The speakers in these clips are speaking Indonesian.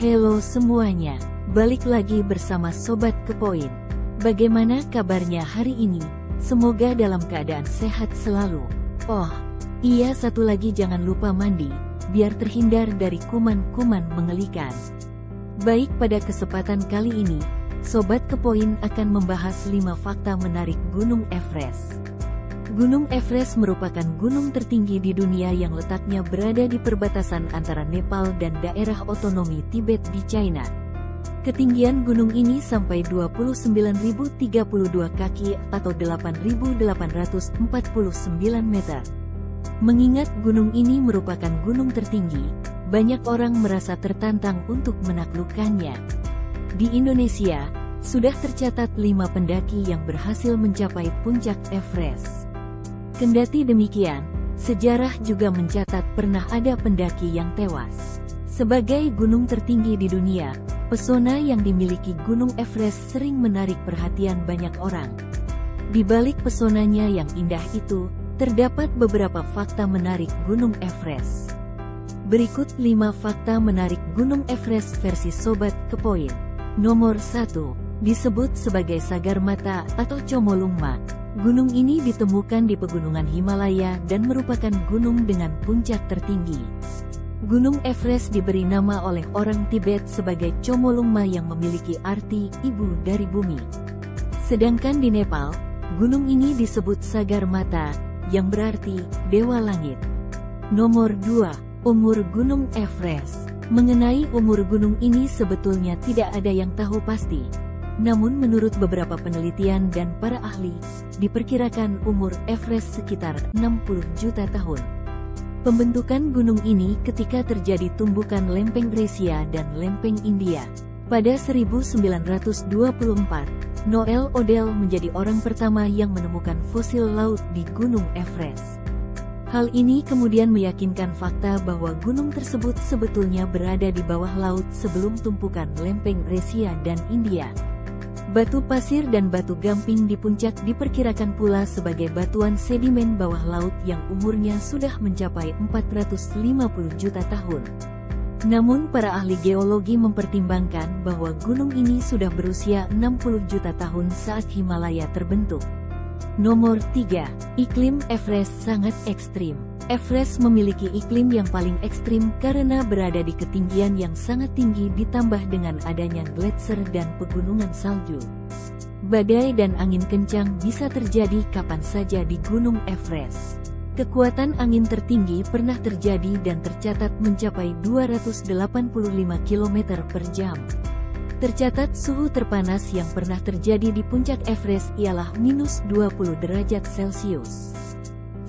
Halo semuanya, balik lagi bersama Sobat Kepoin. Bagaimana kabarnya hari ini? Semoga dalam keadaan sehat selalu. Oh, iya, satu lagi, jangan lupa mandi, biar terhindar dari kuman-kuman mengerikan. Baik, pada kesempatan kali ini, Sobat Kepoin akan membahas 5 fakta menarik Gunung Everest. Gunung Everest merupakan gunung tertinggi di dunia yang letaknya berada di perbatasan antara Nepal dan daerah otonomi Tibet di China. Ketinggian gunung ini sampai 29.032 kaki atau 8.849 meter. Mengingat gunung ini merupakan gunung tertinggi, banyak orang merasa tertantang untuk menaklukkannya. Di Indonesia, sudah tercatat 5 pendaki yang berhasil mencapai puncak Everest. Kendati demikian, sejarah juga mencatat pernah ada pendaki yang tewas. Sebagai gunung tertinggi di dunia, pesona yang dimiliki Gunung Everest sering menarik perhatian banyak orang. Di balik pesonanya yang indah itu, terdapat beberapa fakta menarik Gunung Everest. Berikut 5 fakta menarik Gunung Everest versi Sobat Kepoin. Nomor 1. Disebut sebagai Sagarmatha atau Chomolungma. Gunung ini ditemukan di pegunungan Himalaya dan merupakan gunung dengan puncak tertinggi. Gunung Everest diberi nama oleh orang Tibet sebagai Chomolungma yang memiliki arti ibu dari bumi. Sedangkan di Nepal, gunung ini disebut Sagarmatha, yang berarti dewa langit. Nomor 2. Umur Gunung Everest. Mengenai umur gunung ini sebetulnya tidak ada yang tahu pasti. Namun menurut beberapa penelitian dan para ahli, diperkirakan umur Everest sekitar 60 juta tahun. Pembentukan gunung ini ketika terjadi tumbukan lempeng Gracia dan lempeng India. Pada 1924, Noel Odell menjadi orang pertama yang menemukan fosil laut di Gunung Everest. Hal ini kemudian meyakinkan fakta bahwa gunung tersebut sebetulnya berada di bawah laut sebelum tumpukan lempeng Gracia dan India. Batu pasir dan batu gamping di puncak diperkirakan pula sebagai batuan sedimen bawah laut yang umurnya sudah mencapai 450 juta tahun. Namun para ahli geologi mempertimbangkan bahwa gunung ini sudah berusia 60 juta tahun saat Himalaya terbentuk. Nomor 3. Iklim Everest sangat ekstrim. Everest memiliki iklim yang paling ekstrim karena berada di ketinggian yang sangat tinggi ditambah dengan adanya gletser dan pegunungan salju. Badai dan angin kencang bisa terjadi kapan saja di Gunung Everest. Kekuatan angin tertinggi pernah terjadi dan tercatat mencapai 285 km per jam. Tercatat suhu terpanas yang pernah terjadi di puncak Everest ialah minus 20 derajat Celcius.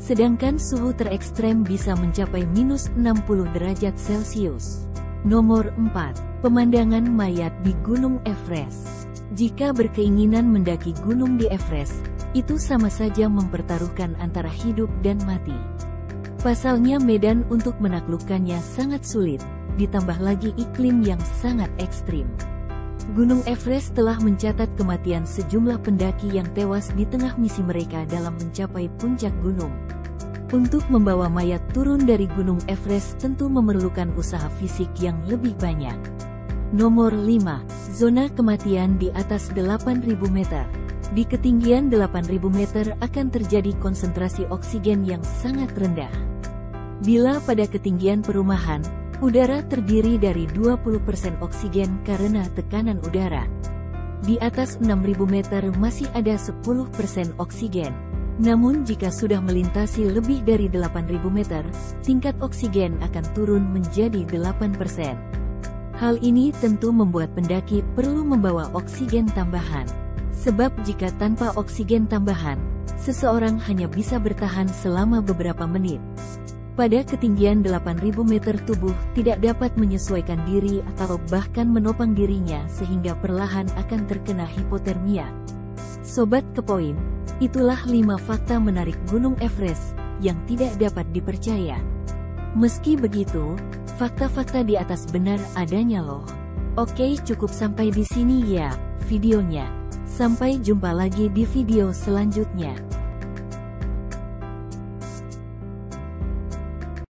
Sedangkan suhu terekstrem bisa mencapai minus 60 derajat Celcius. Nomor 4. Pemandangan mayat di Gunung Everest. Jika berkeinginan mendaki gunung di Everest, itu sama saja mempertaruhkan antara hidup dan mati. Pasalnya medan untuk menaklukkannya sangat sulit, ditambah lagi iklim yang sangat ekstrim. Gunung Everest telah mencatat kematian sejumlah pendaki yang tewas di tengah misi mereka dalam mencapai puncak gunung. Untuk membawa mayat turun dari Gunung Everest tentu memerlukan usaha fisik yang lebih banyak. Nomor 5. Zona kematian di atas 8.000 meter. Di ketinggian 8.000 meter akan terjadi konsentrasi oksigen yang sangat rendah. Bila pada ketinggian perumahan, udara terdiri dari 20% oksigen karena tekanan udara. Di atas 6.000 meter masih ada 10% oksigen. Namun jika sudah melintasi lebih dari 8.000 meter, tingkat oksigen akan turun menjadi 8%. Hal ini tentu membuat pendaki perlu membawa oksigen tambahan. Sebab jika tanpa oksigen tambahan, seseorang hanya bisa bertahan selama beberapa menit. Pada ketinggian 8.000 meter tubuh tidak dapat menyesuaikan diri atau bahkan menopang dirinya sehingga perlahan akan terkena hipotermia. Sobat Kepoin, itulah 5 fakta menarik Gunung Everest yang tidak dapat dipercaya. Meski begitu, fakta-fakta di atas benar adanya loh. Oke, cukup sampai di sini ya videonya. Sampai jumpa lagi di video selanjutnya.